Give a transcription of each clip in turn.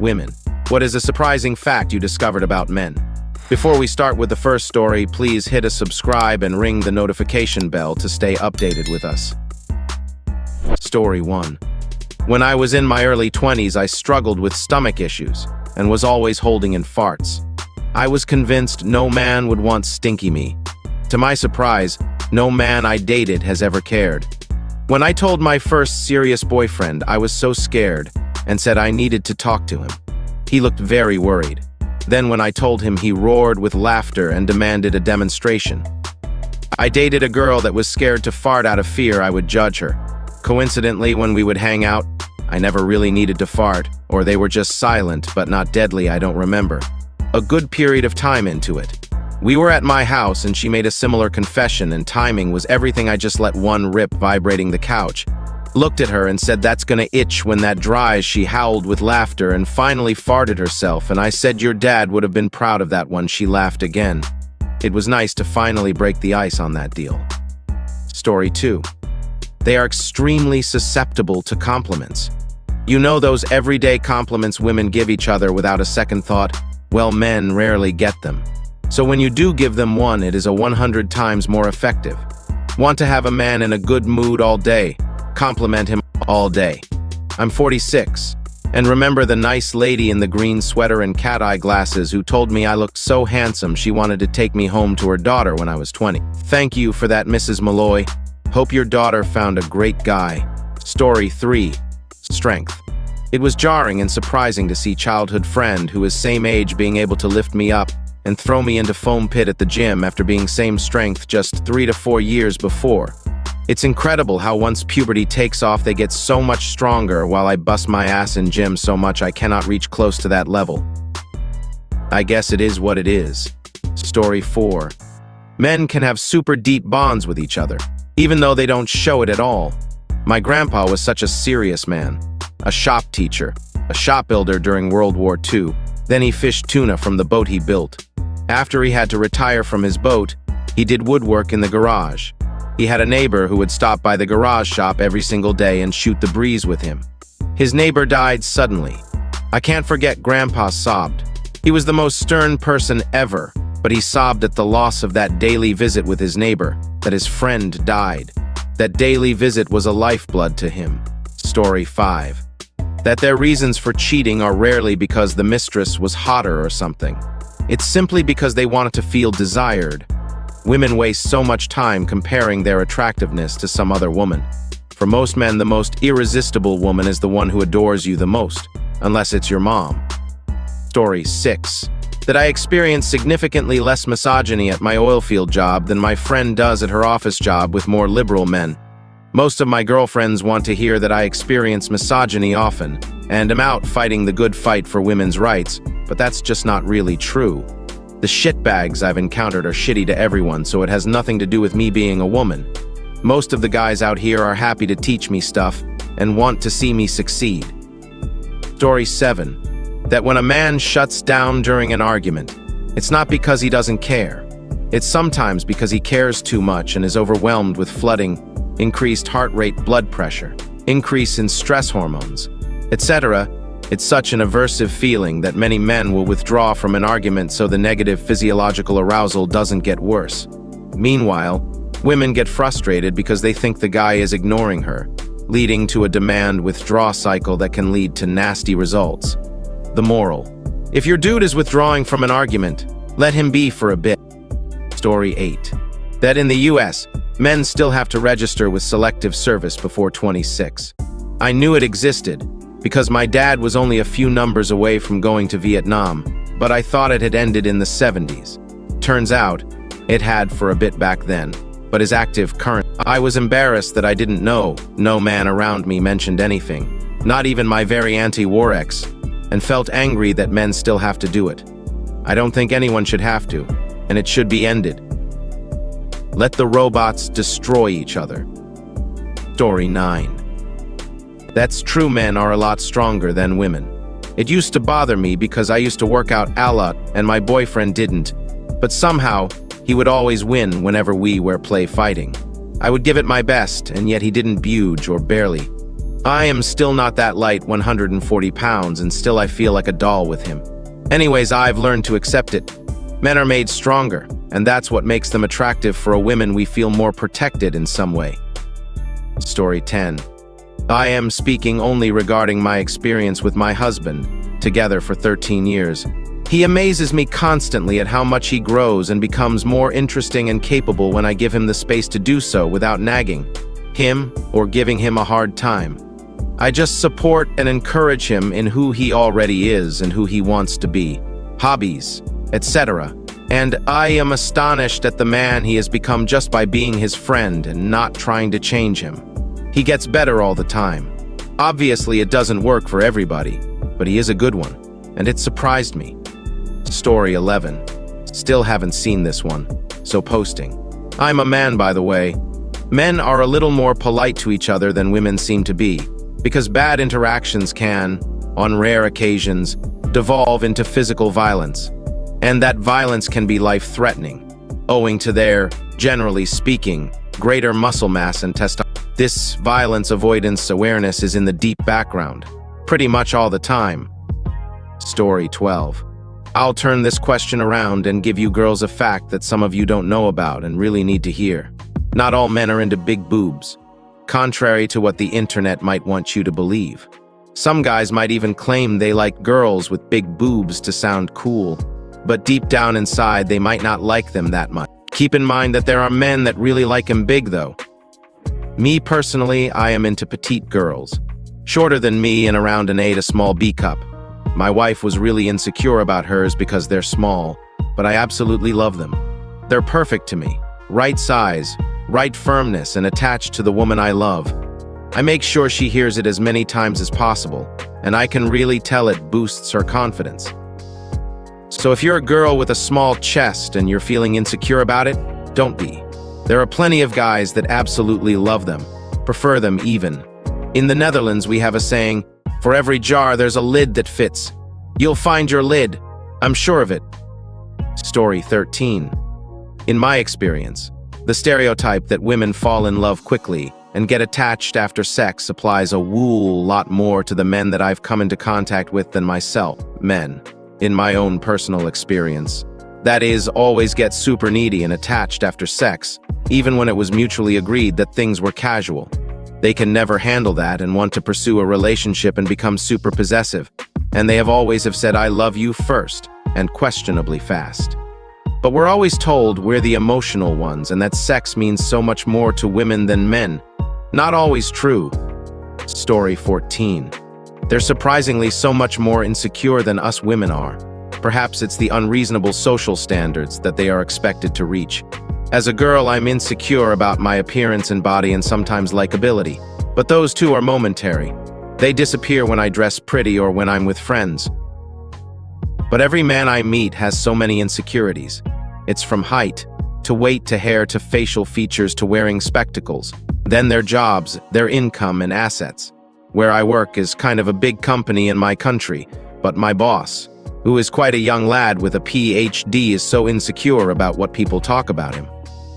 Women. What is a surprising fact you discovered about men? Before we start with the first story, please hit a subscribe and ring the notification bell to stay updated with us. Story 1. When I was in my early 20s, I struggled with stomach issues and was always holding in farts. I was convinced no man would want stinky me. To my surprise, no man I dated has ever cared. When I told my first serious boyfriend, I was so scared and said I needed to talk to him. He looked very worried. Then when I told him, he roared with laughter and demanded a demonstration. I dated a girl that was scared to fart out of fear I would judge her. Coincidentally, when we would hang out, I never really needed to fart, or they were just silent but not deadly, I don't remember. A good period of time into it. We were at my house and she made a similar confession, and timing was everything. I just let one rip, vibrating the couch. Looked at her and said, "That's gonna itch when that dries." She howled with laughter and finally farted herself, and I said, "Your dad would have been proud of that one." She laughed again. It was nice to finally break the ice on that deal. Story 2. They are extremely susceptible to compliments. You know those everyday compliments women give each other without a second thought? Well, men rarely get them. So when you do give them one, it is a 100 times more effective. Want to have a man in a good mood all day? Compliment him all day. I'm 46, and remember the nice lady in the green sweater and cat-eye glasses who told me I looked so handsome she wanted to take me home to her daughter when I was 20. Thank you for that, Mrs. Malloy. Hope your daughter found a great guy. Story 3. Strength. It was jarring and surprising to see childhood friend who is same age being able to lift me up and throw me into foam pit at the gym after being same strength just 3 to 4 years before. It's incredible how once puberty takes off they get so much stronger, while I bust my ass in gym so much I cannot reach close to that level. I guess it is what it is. Story 4. Men can have super deep bonds with each other, even though they don't show it at all. My grandpa was such a serious man. A shop teacher, a shop builder during World War II. Then he fished tuna from the boat he built. After he had to retire from his boat, he did woodwork in the garage. He had a neighbor who would stop by the garage shop every single day and shoot the breeze with him. His neighbor died suddenly. I can't forget Grandpa sobbed. He was the most stern person ever, but he sobbed at the loss of that daily visit with his neighbor, that his friend died. That daily visit was a lifeblood to him. Story 5. That their reasons for cheating are rarely because the mistress was hotter or something. It's simply because they wanted to feel desired. Women waste so much time comparing their attractiveness to some other woman. For most men, the most irresistible woman is the one who adores you the most, unless it's your mom. Story 6. That I experience significantly less misogyny at my oilfield job than my friend does at her office job with more liberal men. Most of my girlfriends want to hear that I experience misogyny often, and am out fighting the good fight for women's rights, but that's just not really true. The shitbags I've encountered are shitty to everyone, so it has nothing to do with me being a woman. Most of the guys out here are happy to teach me stuff and want to see me succeed. Story 7. That when a man shuts down during an argument, it's not because he doesn't care. It's sometimes because he cares too much and is overwhelmed with flooding, increased heart rate, blood pressure, increase in stress hormones, etc. It's such an aversive feeling that many men will withdraw from an argument so the negative physiological arousal doesn't get worse. Meanwhile, women get frustrated because they think the guy is ignoring her, leading to a demand-withdraw cycle that can lead to nasty results. The moral: if your dude is withdrawing from an argument, let him be for a bit. Story 8. That in the US, men still have to register with Selective Service before 26. I knew it existed, because my dad was only a few numbers away from going to Vietnam, but I thought it had ended in the 70s. Turns out, it had for a bit back then, but is active current. I was embarrassed that I didn't know. No man around me mentioned anything, not even my very anti-war ex, and felt angry that men still have to do it. I don't think anyone should have to, and it should be ended. Let the robots destroy each other. Story 9. That's true, men are a lot stronger than women. It used to bother me because I used to work out a lot and my boyfriend didn't, but somehow he would always win whenever we were play fighting. I would give it my best, and yet he didn't budge or barely. I am still not that light, 140 pounds, and still I feel like a doll with him. Anyways, I've learned to accept it. Men are made stronger, and that's what makes them attractive for a woman. We feel more protected in some way. Story 10. I am speaking only regarding my experience with my husband, together for 13 years. He amazes me constantly at how much he grows and becomes more interesting and capable when I give him the space to do so without nagging him or giving him a hard time. I just support and encourage him in who he already is and who he wants to be, hobbies, etc. And I am astonished at the man he has become just by being his friend and not trying to change him. He gets better all the time. Obviously, it doesn't work for everybody, but he is a good one, and it surprised me. Story 11. Still haven't seen this one, so posting. I'm a man, by the way. Men are a little more polite to each other than women seem to be, because bad interactions can, on rare occasions, devolve into physical violence. And that violence can be life-threatening, owing to their, generally speaking, greater muscle mass and testosterone. This violence avoidance awareness is in the deep background, pretty much all the time. Story 12. I'll turn this question around and give you girls a fact that some of you don't know about and really need to hear. Not all men are into big boobs, contrary to what the internet might want you to believe. Some guys might even claim they like girls with big boobs to sound cool, but deep down inside they might not like them that much. Keep in mind that there are men that really like them big though. Me personally, I am into petite girls, shorter than me and around an A to small B cup. My wife was really insecure about hers because they're small, but I absolutely love them. They're perfect to me, right size, right firmness, and attached to the woman I love. I make sure she hears it as many times as possible, and I can really tell it boosts her confidence. So if you're a girl with a small chest and you're feeling insecure about it, don't be. There are plenty of guys that absolutely love them, prefer them even. In the Netherlands, we have a saying, for every jar, there's a lid that fits. You'll find your lid. I'm sure of it. Story 13. In my experience, the stereotype that women fall in love quickly and get attached after sex applies a lot more to the men that I've come into contact with than myself. Men, in my own personal experience, that is, always get super needy and attached after sex, even when it was mutually agreed that things were casual. They can never handle that and want to pursue a relationship and become super possessive, and they have always said I love you first, and questionably fast. But we're always told we're the emotional ones and that sex means so much more to women than men. Not always true. Story 14. They're surprisingly so much more insecure than us women are. Perhaps it's the unreasonable social standards that they are expected to reach. As a girl, I'm insecure about my appearance and body and sometimes likability, but those two are momentary. They disappear when I dress pretty or when I'm with friends. But every man I meet has so many insecurities. It's from height, to weight, to hair, to facial features, to wearing spectacles. Then their jobs, their income and assets. Where I work is kind of a big company in my country, but my boss, who is quite a young lad with a PhD, is so insecure about what people talk about him.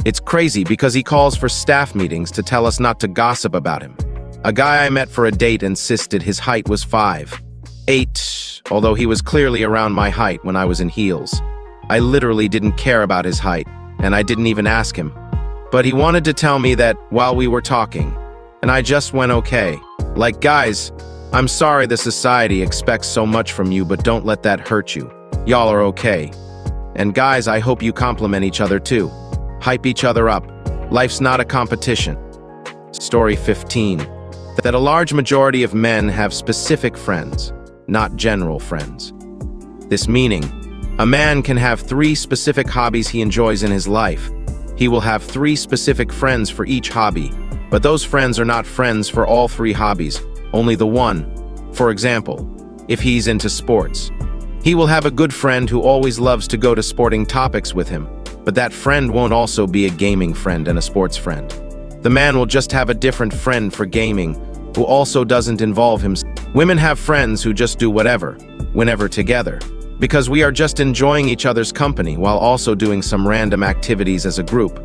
It's crazy because he calls for staff meetings to tell us not to gossip about him. A guy I met for a date insisted his height was 5'8", although he was clearly around my height when I was in heels. I literally didn't care about his height, and I didn't even ask him. But he wanted to tell me that while we were talking, and I just went okay. Like, guys, I'm sorry the society expects so much from you, but don't let that hurt you. Y'all are okay. And guys, I hope you compliment each other too. Hype each other up. Life's not a competition. Story 15. That a large majority of men have specific friends, not general friends. This meaning, a man can have 3 specific hobbies he enjoys in his life. He will have 3 specific friends for each hobby, but those friends are not friends for all 3 hobbies, only the one. For example, if he's into sports, he will have a good friend who always loves to go to sporting topics with him, but that friend won't also be a gaming friend and a sports friend. The man will just have a different friend for gaming, who also doesn't involve himself. Women have friends who just do whatever, whenever together, because we are just enjoying each other's company while also doing some random activities as a group.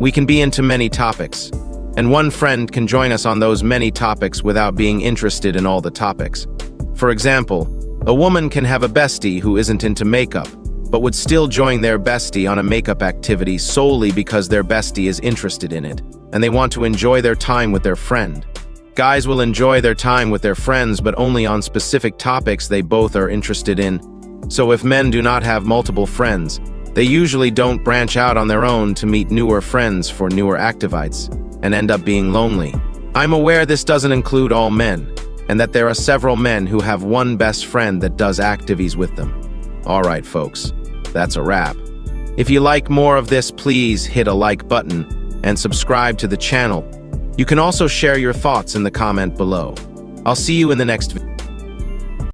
We can be into many topics. and one friend can join us on those many topics without being interested in all the topics. For example, a woman can have a bestie who isn't into makeup, but would still join their bestie on a makeup activity solely because their bestie is interested in it, and they want to enjoy their time with their friend. Guys will enjoy their time with their friends, but only on specific topics they both are interested in. So if men do not have multiple friends, they usually don't branch out on their own to meet newer friends for newer activities, and end up being lonely. I'm aware this doesn't include all men, and that there are several men who have one best friend that does activities with them. Alright folks, that's a wrap. If you like more of this, please hit a like button and subscribe to the channel. You can also share your thoughts in the comment below. I'll see you in the next video.